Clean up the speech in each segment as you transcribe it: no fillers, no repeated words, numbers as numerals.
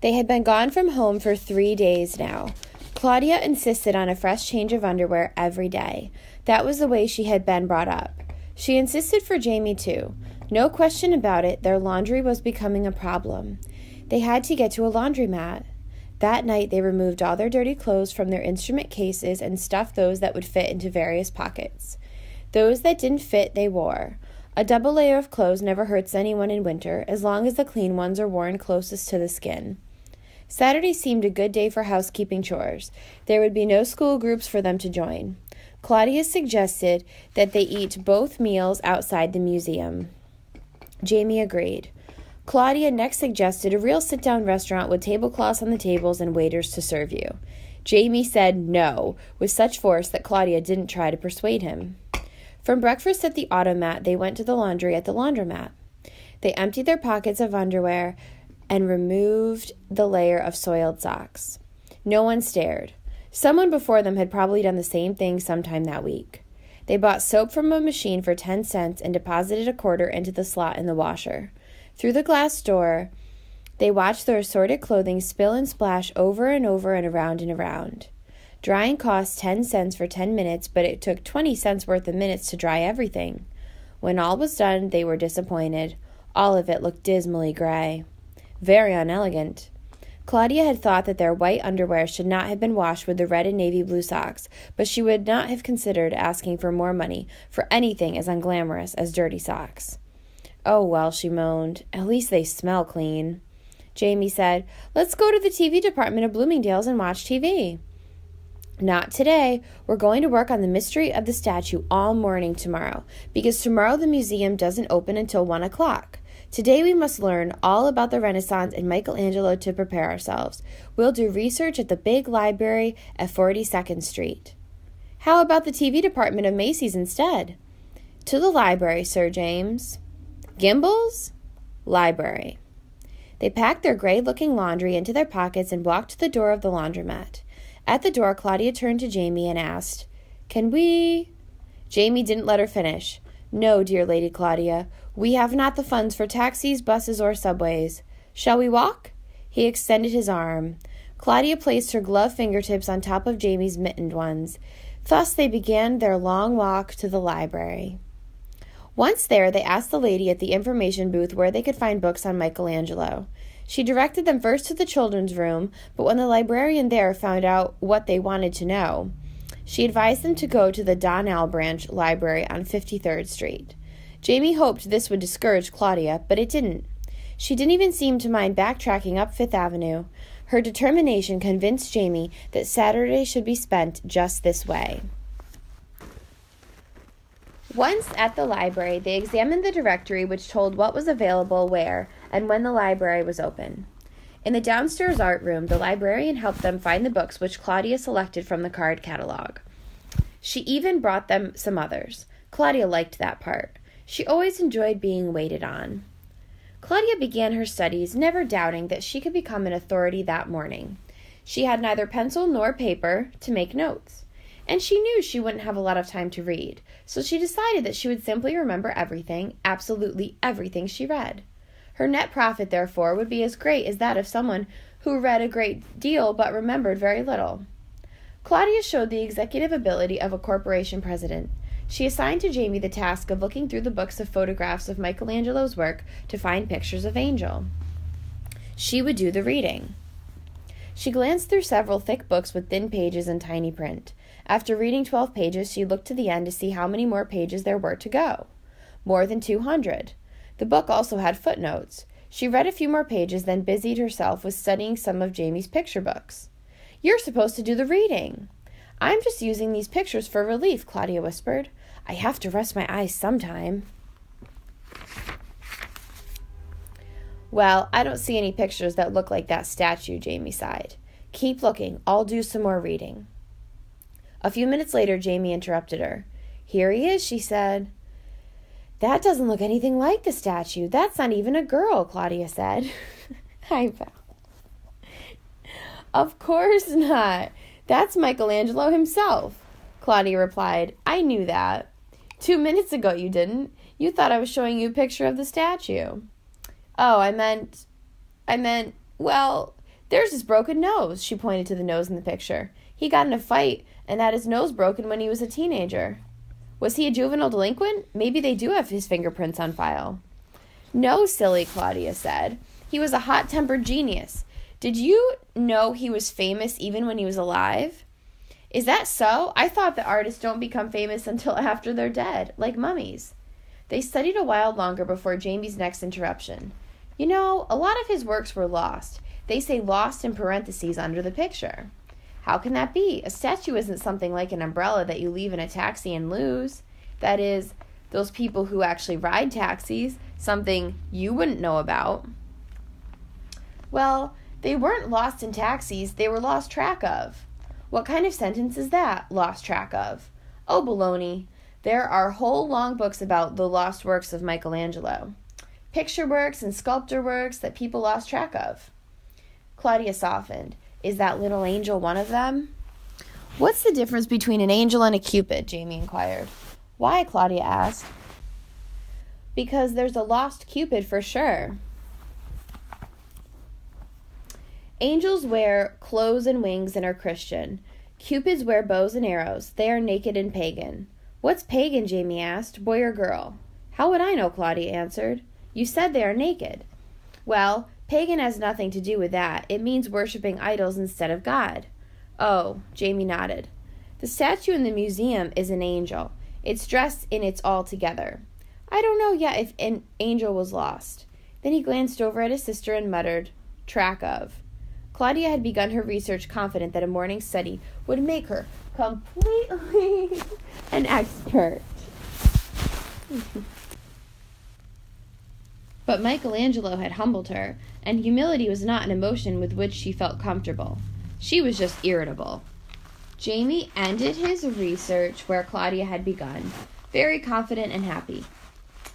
They had been gone from home for 3 days now. Claudia insisted on a fresh change of underwear every day. That was the way she had been brought up. She insisted for Jamie, too. No question about it, their laundry was becoming a problem. They had to get to a laundromat. That night, they removed all their dirty clothes from their instrument cases and stuffed those that would fit into various pockets. Those that didn't fit, they wore. A double layer of clothes never hurts anyone in winter, as long as the clean ones are worn closest to the skin. Saturday seemed a good day for housekeeping chores. There would be no school groups for them to join. Claudia suggested that they eat both meals outside the museum. Jamie agreed. Claudia next suggested a real sit-down restaurant with tablecloths on the tables and waiters to serve you. Jamie said no, with such force that Claudia didn't try to persuade him. From breakfast at the automat, they went to the laundry at the laundromat. They emptied their pockets of underwear and removed the layer of soiled socks. No one stared. Someone before them had probably done the same thing sometime that week. They bought soap from a machine for 10 cents and deposited a quarter into the slot in the washer. Through the glass door, they watched their assorted clothing spill and splash over and over and around and around. Drying cost 10 cents for 10 minutes, but it took 20 cents worth of minutes to dry everything. When all was done, they were disappointed. All of it looked dismally gray. Very unelegant. Claudia had thought that their white underwear should not have been washed with the red and navy blue socks, but she would not have considered asking for more money for anything as unglamorous as dirty socks. Oh, well, she moaned. At least they smell clean. Jamie said, "Let's go to the TV department of Bloomingdale's and watch TV." "Not today. We're going to work on the mystery of the statue all morning tomorrow, because tomorrow the museum doesn't open until 1 o'clock. Today we must learn all about the Renaissance and Michelangelo to prepare ourselves. We'll do research at the big library at 42nd Street. How about the TV department of Macy's instead?" "To the library, Sir James." "Gimbel's?" "Library." They packed their gray-looking laundry into their pockets and walked to the door of the laundromat. At the door, Claudia turned to Jamie and asked, "Can we—" Jamie didn't let her finish. "No, dear Lady Claudia, we have not the funds for taxis, buses, or subways. Shall we walk?" He extended his arm. Claudia placed her gloved fingertips on top of Jamie's mittened ones. Thus they began their long walk to the library. Once there, they asked the lady at the information booth where they could find books on Michelangelo. She directed them first to the children's room, but when the librarian there found out what they wanted to know, she advised them to go to the Donnell Branch Library on 53rd Street. Jamie hoped this would discourage Claudia, but it didn't. She didn't even seem to mind backtracking up Fifth Avenue. Her determination convinced Jamie that Saturday should be spent just this way. Once at the library, they examined the directory which told what was available where and when the library was open. In the downstairs art room, the librarian helped them find the books which Claudia selected from the card catalog. She even brought them some others. Claudia liked that part. She always enjoyed being waited on. Claudia began her studies, never doubting that she could become an authority that morning. She had neither pencil nor paper to make notes, and she knew she wouldn't have a lot of time to read, so she decided that she would simply remember everything, absolutely everything she read. Her net profit, therefore, would be as great as that of someone who read a great deal but remembered very little. Claudia showed the executive ability of a corporation president. She assigned to Jamie the task of looking through the books of photographs of Michelangelo's work to find pictures of Angel. She would do the reading. She glanced through several thick books with thin pages and tiny print. After reading 12 pages, she looked to the end to see how many more pages there were to go. More than 200. The book also had footnotes. She read a few more pages, then busied herself with studying some of Jamie's picture books. "You're supposed to do the reading." "I'm just using these pictures for relief," Claudia whispered. "I have to rest my eyes sometime." "Well, I don't see any pictures that look like that statue," Jamie sighed. "Keep looking. I'll do some more reading." A few minutes later, Jamie interrupted her. "Here he is," she said. "That doesn't look anything like the statue. That's not even a girl," Claudia said. I fell. "Of course not. That's Michelangelo himself," Claudia replied. "I knew that. 2 minutes ago you didn't. You thought I was showing you a picture of the statue." "Oh, I meant, well, There's his broken nose, she pointed to the nose in the picture. He got in a fight and had his nose broken when he was a teenager. Was he a juvenile delinquent? Maybe they do have his fingerprints on file. No, silly, Claudia said. He was a hot-tempered genius. Did you know he was famous even when he was alive? Is that so? I thought that artists don't become famous until after they're dead, like mummies. They studied a while longer before Jamie's next interruption. You know, a lot of his works were lost. They say lost in parentheses under the picture. How can that be? A statue isn't something like an umbrella that you leave in a taxi and lose. That is, those people who actually ride taxis, something you wouldn't know about. Well, they weren't lost in taxis, they were lost track of. What kind of sentence is that, lost track of? Oh, baloney. There are whole long books about the lost works of Michelangelo. Picture works and sculptor works that people lost track of. Claudia softened. Is that little angel one of them? What's the difference between an angel and a cupid? Jamie inquired. Why? Claudia asked. Because there's a lost cupid for sure. Angels wear clothes and wings and are Christian. Cupids wear bows and arrows. They are naked and pagan. What's pagan? Jamie asked. Boy or girl? How would I know? Claudia answered. You said they are naked. Well, pagan has nothing to do with that. It means worshiping idols instead of God. Oh, Jamie nodded. The statue in the museum is an angel. It's dressed in its all together. I don't know yet if an angel was lost. Then he glanced over at his sister and muttered, track of. Claudia had begun her research confident that a morning study would make her completely an expert. But Michelangelo had humbled her, and humility was not an emotion with which she felt comfortable. She was just irritable. Jamie ended his research where Claudia had begun, very confident and happy.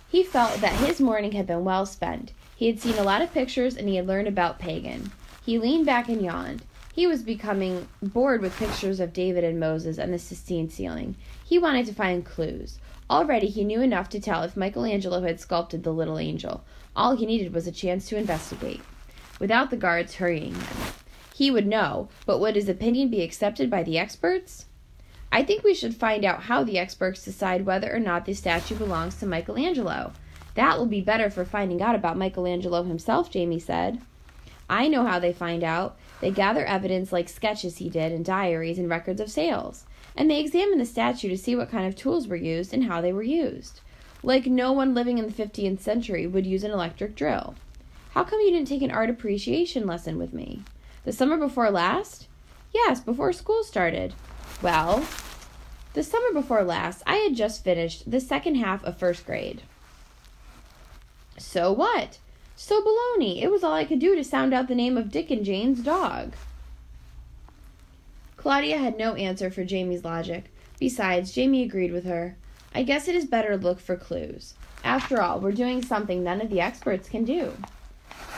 He felt that his morning had been well spent. He had seen a lot of pictures, and he had learned about pagan. He leaned back and yawned. He was becoming bored with pictures of David and Moses and the Sistine ceiling. He wanted to find clues. Already he knew enough to tell if Michelangelo had sculpted the little angel. All he needed was a chance to investigate, without the guards hurrying him. He would know, but would his opinion be accepted by the experts? I think we should find out how the experts decide whether or not the statue belongs to Michelangelo. That will be better for finding out about Michelangelo himself, Jamie said. I know how they find out. They gather evidence like sketches he did and diaries and records of sales. And they examine the statue to see what kind of tools were used and how they were used. Like no one living in the 15th century would use an electric drill. How come you didn't take an art appreciation lesson with me? The summer before last? Yes, before school started. Well, the summer before last, I had just finished the second half of first grade. So what? So baloney. It was all I could do to sound out the name of Dick and Jane's dog. Claudia had no answer for Jamie's logic. Besides, Jamie agreed with her. I guess it is better to look for clues. After all, we're doing something none of the experts can do.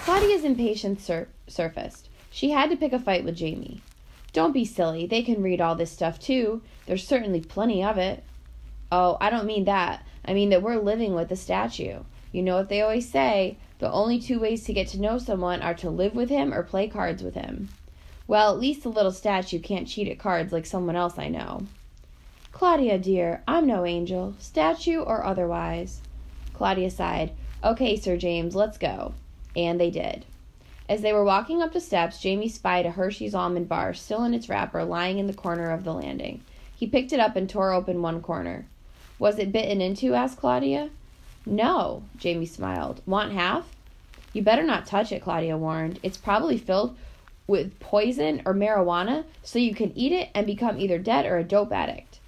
Claudia's impatience surfaced. She had to pick a fight with Jamie. Don't be silly. They can read all this stuff too. There's certainly plenty of it. Oh, I don't mean that. I mean that we're living with the statue. You know what they always say, the only two ways to get to know someone are to live with him or play cards with him. Well, at least the little statue can't cheat at cards like someone else I know. Claudia, dear, I'm no angel, statue or otherwise. Claudia sighed. Okay, Sir James, let's go. And they did. As they were walking up the steps, Jamie spied a Hershey's almond bar still in its wrapper lying in the corner of the landing. He picked it up and tore open one corner. Was it bitten into? Asked Claudia. No, Jamie smiled. Want half? You better not touch it, Claudia warned. It's probably filled with poison or marijuana, so you can eat it and become either dead or a dope addict.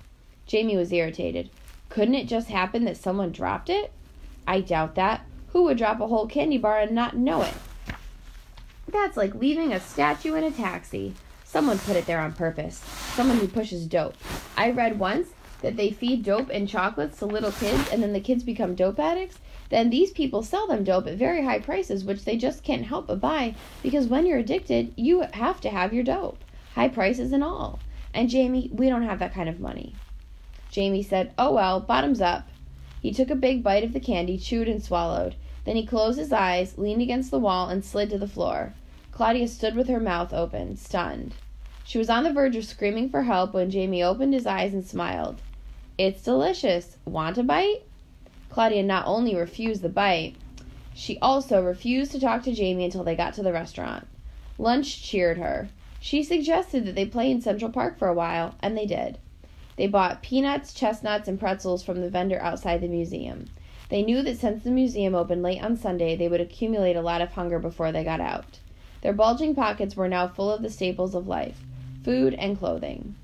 Jamie was irritated. Couldn't it just happen that someone dropped it? I doubt that. Who would drop a whole candy bar and not know it? That's like leaving a statue in a taxi. Someone put it there on purpose. Someone who pushes dope. I read once that they feed dope and chocolates to little kids and then the kids become dope addicts. Then these people sell them dope at very high prices, which they just can't help but buy, because when you're addicted, you have to have your dope. High prices and all. And Jamie, we don't have that kind of money. Jamie said, oh well, bottoms up. He took a big bite of the candy, chewed and swallowed. Then he closed his eyes, leaned against the wall, and slid to the floor. Claudia stood with her mouth open, stunned. She was on the verge of screaming for help when Jamie opened his eyes and smiled. "It's delicious. Want a bite?" Claudia not only refused the bite, she also refused to talk to Jamie until they got to the restaurant. Lunch cheered her. She suggested that they play in Central Park for a while, and they did. They bought peanuts, chestnuts, and pretzels from the vendor outside the museum. They knew that since the museum opened late on Sunday, they would accumulate a lot of hunger before they got out. Their bulging pockets were now full of the staples of life, food and clothing.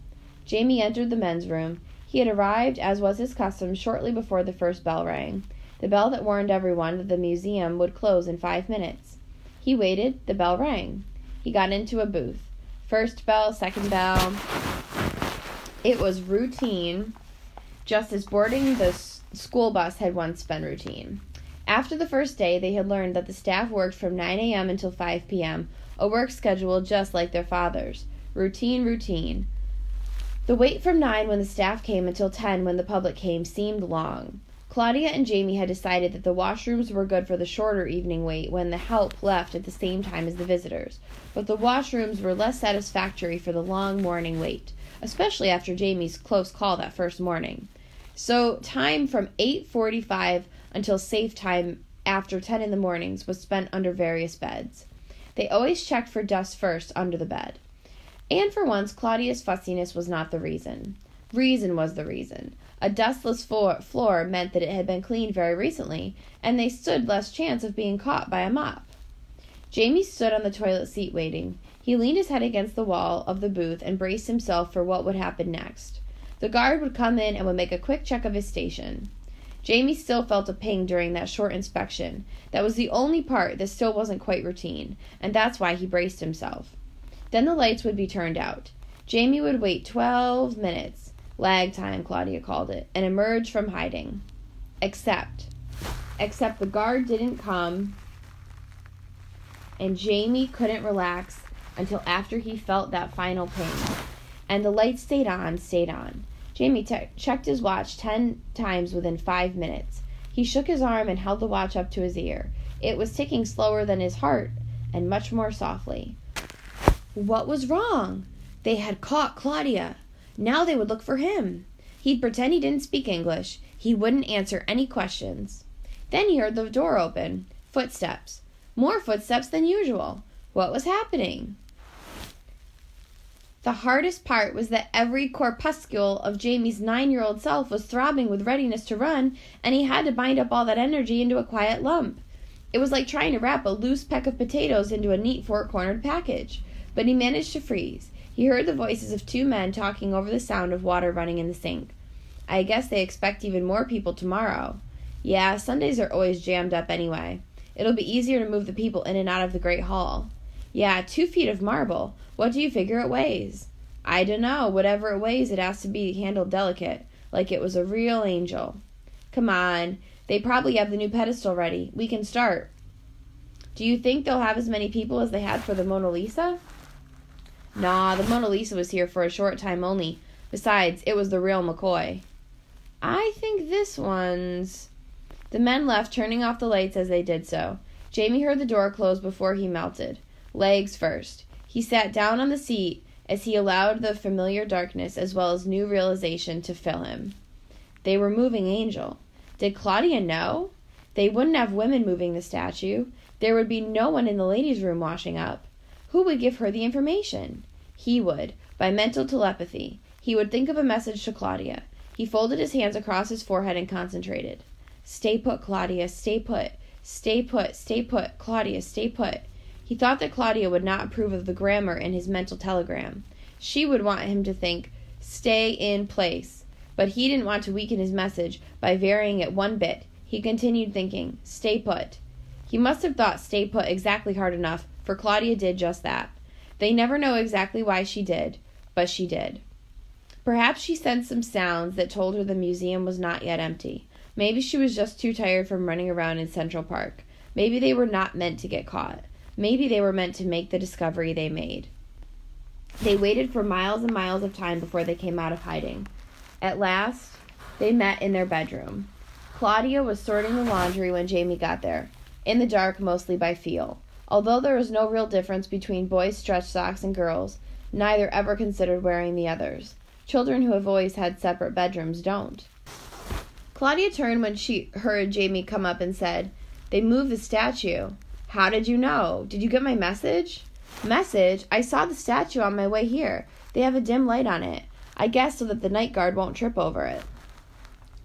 Jamie entered the men's room. He had arrived, as was his custom, shortly before the first bell rang, the bell that warned everyone that the museum would close in 5 minutes. He waited. The bell rang. He got into a booth. First bell, second bell. It was routine, just as boarding the school bus had once been routine. After the first day, they had learned that the staff worked from 9 a.m. until 5 p.m., a work schedule just like their father's. Routine. The wait from 9 when the staff came until 10 when the public came seemed long. Claudia and Jamie had decided that the washrooms were good for the shorter evening wait when the help left at the same time as the visitors, but the washrooms were less satisfactory for the long morning wait, especially after Jamie's close call that first morning. So time from 8:45 until safe time after 10 in the mornings was spent under various beds. They always checked for dust first under the bed. And for once, Claudia's fussiness was not the reason. Reason was the reason. A dustless floor meant that it had been cleaned very recently, and they stood less chance of being caught by a mop. Jamie stood on the toilet seat waiting. He leaned his head against the wall of the booth and braced himself for what would happen next. The guard would come in and would make a quick check of his station. Jamie still felt a ping during that short inspection. That was the only part that still wasn't quite routine, and that's why he braced himself. Then the lights would be turned out. Jamie would wait 12 minutes, lag time, Claudia called it, and emerge from hiding. Except the guard didn't come, and Jamie couldn't relax until after he felt that final ping. And the lights stayed on. Jamie checked his watch 10 times within 5 minutes. He shook his arm and held the watch up to his ear. It was ticking slower than his heart, and much more softly. What was wrong? They had caught Claudia. Now they would look for him. He'd pretend he didn't speak English. He wouldn't answer any questions. Then he heard the door open. Footsteps. More footsteps than usual. What was happening? The hardest part was that every corpuscle of Jamie's 9-year-old self was throbbing with readiness to run, and he had to bind up all that energy into a quiet lump. It was like trying to wrap a loose peck of potatoes into a neat four-cornered package. But he managed to freeze. He heard the voices of 2 men talking over the sound of water running in the sink. I guess they expect even more people tomorrow. Yeah, Sundays are always jammed up anyway. It'll be easier to move the people in and out of the Great Hall. Yeah, 2 feet of marble. What do you figure it weighs? I dunno. Whatever it weighs, it has to be handled delicate, like it was a real angel. Come on. They probably have the new pedestal ready. We can start. Do you think they'll have as many people as they had for the Mona Lisa? Nah, the Mona Lisa was here for a short time only. Besides, it was the real McCoy. I think this one's... The men left, turning off the lights as they did so. Jamie heard the door close before he melted. Legs first. He sat down on the seat as he allowed the familiar darkness as well as new realization to fill him. They were moving Angel. Did Claudia know? They wouldn't have women moving the statue. There would be no one in the ladies' room washing up. Who would give her the information? He would, by mental telepathy. He would think of a message to Claudia. He folded his hands across his forehead and concentrated. Stay put, Claudia, stay put. Stay put, stay put, Claudia, stay put. He thought that Claudia would not approve of the grammar in his mental telegram. She would want him to think, stay in place. But he didn't want to weaken his message by varying it one bit. He continued thinking, stay put. He must have thought stay put exactly hard enough, for Claudia did just that. They never know exactly why she did, but she did. Perhaps she sensed some sounds that told her the museum was not yet empty. Maybe she was just too tired from running around in Central Park. Maybe they were not meant to get caught. Maybe they were meant to make the discovery they made. They waited for miles and miles of time before they came out of hiding. At last, they met in their bedroom. Claudia was sorting the laundry when Jamie got there, in the dark mostly by feel. Although there was no real difference between boys' stretch socks and girls', neither ever considered wearing the others. Children who have always had separate bedrooms don't. Claudia turned when she heard Jamie come up and said, "They moved the statue." "How did you know? Did you get my message?" "Message? I saw the statue on my way here. They have a dim light on it. I guess so that the night guard won't trip over it."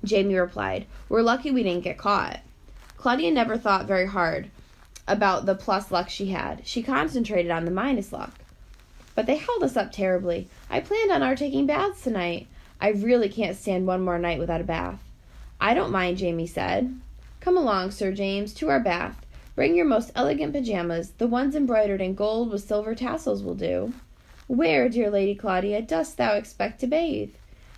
Jamie replied, "We're lucky we didn't get caught." Claudia never thought very hard about the plus luck she had. She concentrated on the minus luck. "But they held us up terribly. I planned on our taking baths tonight. I really can't stand one more night without a bath." "I don't mind," Jamie said. "Come along, Sir James, to our bath. Bring your most elegant pajamas. The ones embroidered in gold with silver tassels will do." "Where, dear Lady Claudia, dost thou expect to bathe?"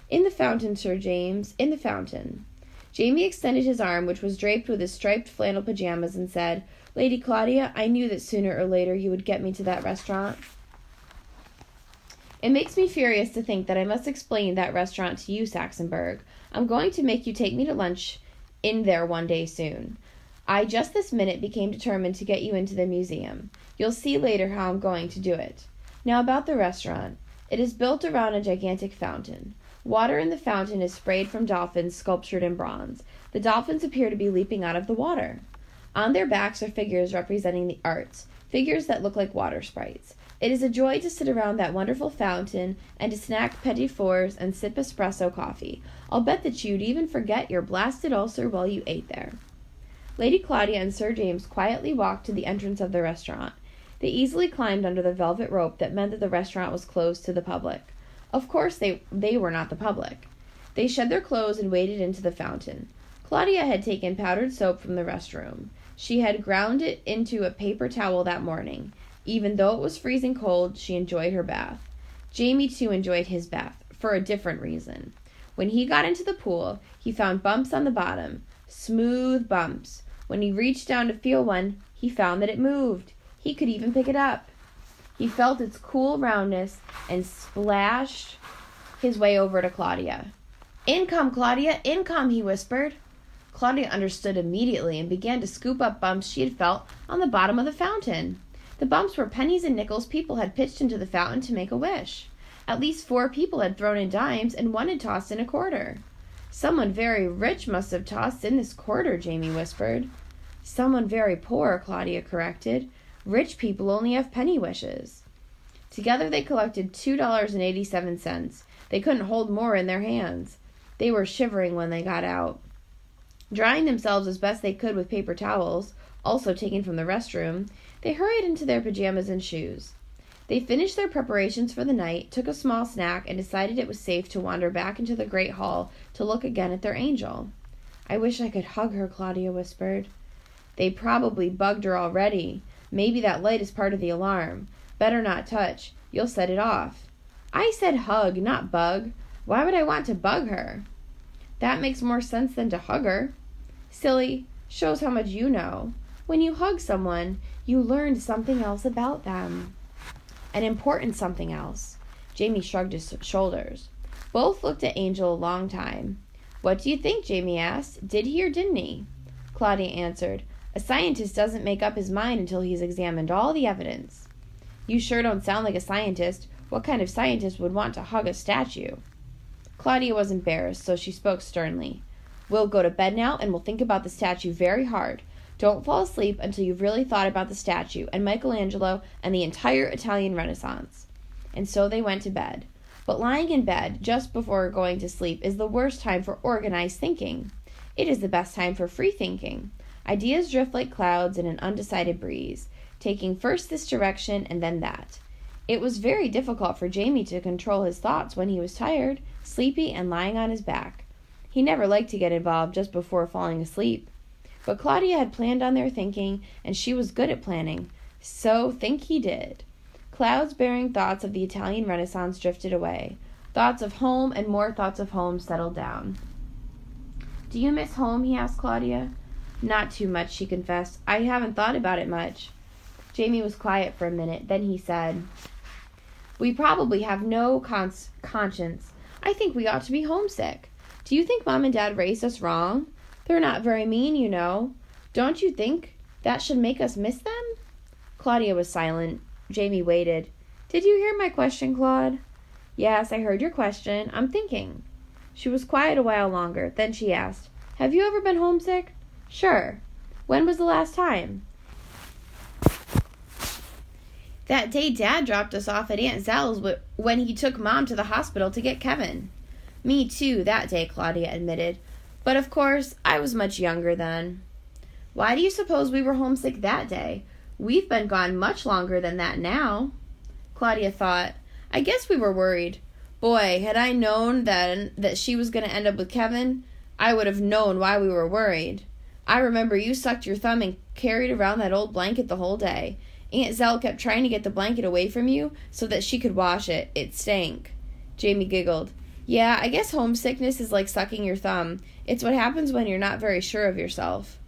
"In the fountain, Sir James, in the fountain." Jamie extended his arm, which was draped with his striped flannel pajamas, and said, "Lady Claudia, I knew that sooner or later you would get me to that restaurant. It makes me furious to think that I must explain that restaurant to you, Saxonburg. I'm going to make you take me to lunch in there one day soon. I just this minute became determined to get you into the museum. You'll see later how I'm going to do it. Now about the restaurant. It is built around a gigantic fountain. Water in the fountain is sprayed from dolphins sculptured in bronze. The dolphins appear to be leaping out of the water. On their backs are figures representing the arts, figures that look like water sprites. It is a joy to sit around that wonderful fountain and to snack petit fours and sip espresso coffee. I'll bet that you'd even forget your blasted ulcer while you ate there." Lady Claudia and Sir James quietly walked to the entrance of the restaurant. They easily climbed under the velvet rope that meant that the restaurant was closed to the public. Of course they were not the public. They shed their clothes and waded into the fountain. Claudia had taken powdered soap from the restroom. She had ground it into a paper towel that morning. Even though it was freezing cold, she enjoyed her bath. Jamie, too, enjoyed his bath, for a different reason. When he got into the pool, he found bumps on the bottom, smooth bumps. When he reached down to feel one, he found that it moved. He could even pick it up. He felt its cool roundness and splashed his way over to Claudia. "In come, Claudia, in come," he whispered. Claudia understood immediately and began to scoop up bumps she had felt on the bottom of the fountain. The bumps were pennies and nickels people had pitched into the fountain to make a wish. At least 4 people had thrown in dimes, and 1 had tossed in a quarter. "Someone very rich must have tossed in this quarter," Jamie whispered. "Someone very poor," Claudia corrected. "Rich people only have penny wishes." Together they collected $2.87. They couldn't hold more in their hands. They were shivering when they got out. Drying themselves as best they could with paper towels, also taken from the restroom, they hurried into their pajamas and shoes. They finished their preparations for the night, took a small snack, and decided it was safe to wander back into the great hall to look again at their angel. "I wish I could hug her," Claudia whispered. "They probably bugged her already. Maybe that light is part of the alarm. Better not touch. You'll set it off." "I said hug, not bug. Why would I want to bug her?" "That makes more sense than to hug her." "Silly. Shows how much you know. When you hug someone, you learned something else about them. An important something else." Jamie shrugged his shoulders. Both looked at Angel a long time. "What do you think?" Jamie asked. "Did he or didn't he?" Claudia answered, "A scientist doesn't make up his mind until he's examined all the evidence." "You sure don't sound like a scientist. What kind of scientist would want to hug a statue?" Claudia was embarrassed, so she spoke sternly. "We'll go to bed now, and we'll think about the statue very hard. Don't fall asleep until you've really thought about the statue and Michelangelo and the entire Italian Renaissance." And so they went to bed. But lying in bed just before going to sleep is the worst time for organized thinking. It is the best time for free thinking. Ideas drift like clouds in an undecided breeze, taking first this direction and then that. It was very difficult for Jamie to control his thoughts when he was tired, sleepy, and lying on his back. He never liked to get involved just before falling asleep. But Claudia had planned on their thinking, and she was good at planning. So think he did. Clouds bearing thoughts of the Italian Renaissance drifted away. Thoughts of home and more thoughts of home settled down. "Do you miss home?" he asked Claudia. "Not too much," she confessed. "I haven't thought about it much." Jamie was quiet for a minute. Then he said, "We probably have no conscience. I think we ought to be homesick. Do you think Mom and Dad raised us wrong? They're not very mean, you know. Don't you think that should make us miss them?" Claudia was silent. Jamie waited. Did you hear my question, Claude? Yes, I heard your question. I'm thinking. She was quiet a while longer. Then she asked, Have you ever been homesick? Sure. When was the last time? That day Dad dropped us off at Aunt Zell's when he took Mom to the hospital to get Kevin. Me too, that day, Claudia admitted. But of course, I was much younger then. Why do you suppose we were homesick that day? We've been gone much longer than that now. Claudia thought, I guess we were worried. Boy, had I known then that she was going to end up with Kevin, I would have known why we were worried. I remember you sucked your thumb and carried around that old blanket the whole day. Aunt Zell kept trying to get the blanket away from you so that she could wash it. It stank. Jamie giggled. Yeah, I guess homesickness is like sucking your thumb. It's what happens when you're not very sure of yourself.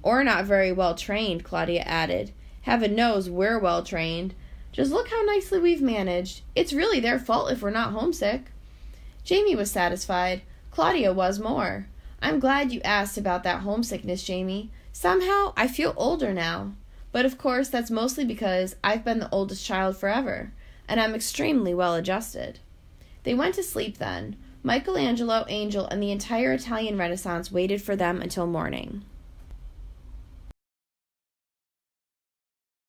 Or not very well trained, Claudia added. Heaven knows we're well trained. Just look how nicely we've managed. It's really their fault if we're not homesick. Jamie was satisfied. Claudia was more. I'm glad you asked about that homesickness, Jamie. Somehow, I feel older now. But of course, that's mostly because I've been the oldest child forever, and I'm extremely well adjusted. They went to sleep then. Michelangelo, Angel, and the entire Italian Renaissance waited for them until morning.